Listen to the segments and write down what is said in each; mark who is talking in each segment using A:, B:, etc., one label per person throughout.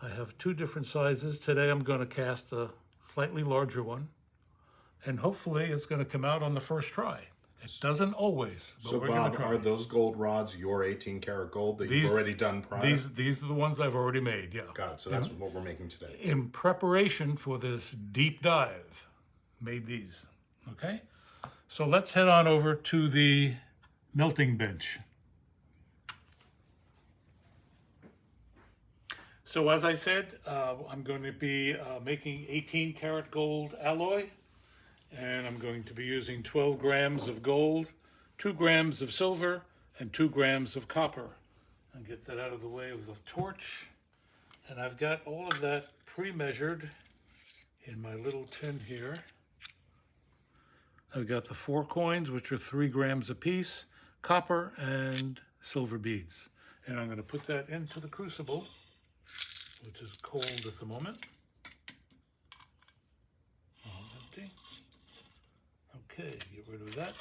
A: I have two different sizes. Today I'm going to cast a slightly larger one, and hopefully it's going to come out on the first try. It doesn't always, but
B: So
A: we're going
B: Bob,
A: to try.
B: are those gold rods your 18 karat gold that
A: These-
B: you've already done prior?
A: These are the ones I've already made, yeah.
B: Got it. So that's what we're making today.
A: In preparation for this deep dive, made these, okay? So let's head on over to the melting bench. So as I said, I'm going to be making 18 karat gold alloy, and I'm going to be using 12 grams of gold, 2 grams of silver, and 2 grams of copper. I'll get that out of the way with the torch. And I've got all of that pre-measured in my little tin here. I've got the 4 coins, which are 3 grams apiece, copper and silver beads. And I'm going to put that into the crucible, which is cold at the moment. All empty. Okay, get rid of that.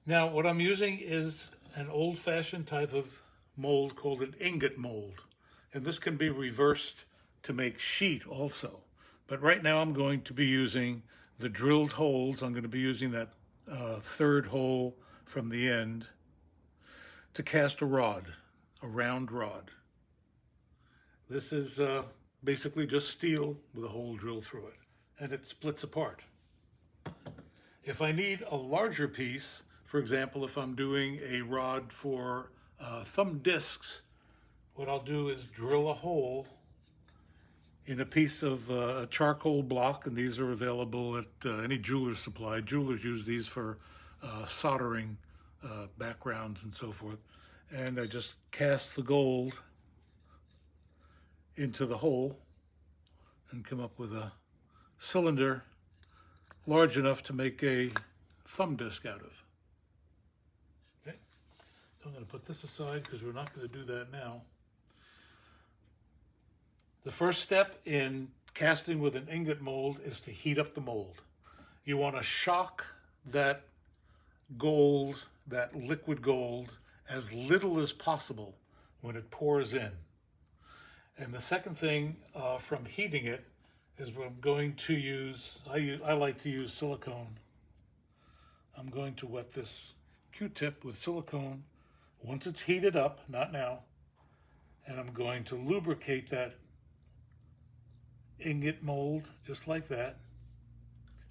A: Now, what I'm using is an old-fashioned type of mold called an ingot mold. And this can be reversed to make sheet also. But right now I'm going to be using the drilled holes. I'm going to be using that third hole from the end to cast a rod, a round rod. This is basically just steel with a hole drilled through it, and it splits apart. If I need a larger piece, for example, if I'm doing a rod for thumb discs, what I'll do is drill a hole in a piece of a charcoal block, and these are available at any jeweler's supply. Jewelers use these for soldering backgrounds and so forth. And I just cast the gold into the hole and come up with a cylinder large enough to make a thumb disc out of. Okay, so I'm going to put this aside because we're not going to do that now. The first step in casting with an ingot mold is to heat up the mold. You want to shock that gold, that liquid gold, as little as possible when it pours in. And the second thing from heating it is I'm going to use, I like to use silicone. I'm going to wet this Q-tip with silicone once it's heated up, not now, and I'm going to lubricate that ingot mold just like that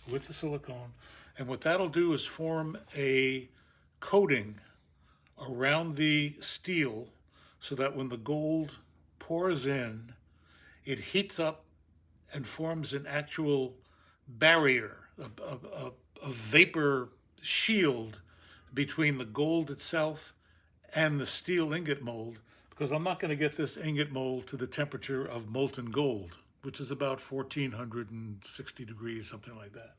A: with the silicone. And what that'll do is form a coating around the steel so that when the gold pours in, it heats up and forms an actual barrier, a vapor shield between the gold itself and the steel ingot mold, because I'm not going to get this ingot mold to the temperature of molten gold, which is about 1460 degrees, something like that.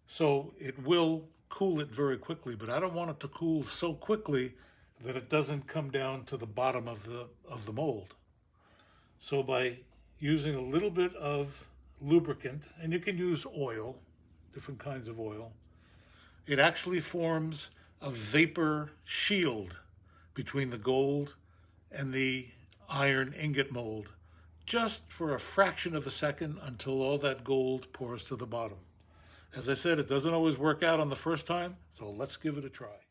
A: So it will cool it very quickly, but I don't want it to cool so quickly that it doesn't come down to the bottom of the mold. So by using a little bit of lubricant, and you can use oil, different kinds of oil, it actually forms a vapor shield between the gold and the iron ingot mold, just for a fraction of a second until all that gold pours to the bottom. As I said, it doesn't always work out on the first time, so let's give it a try.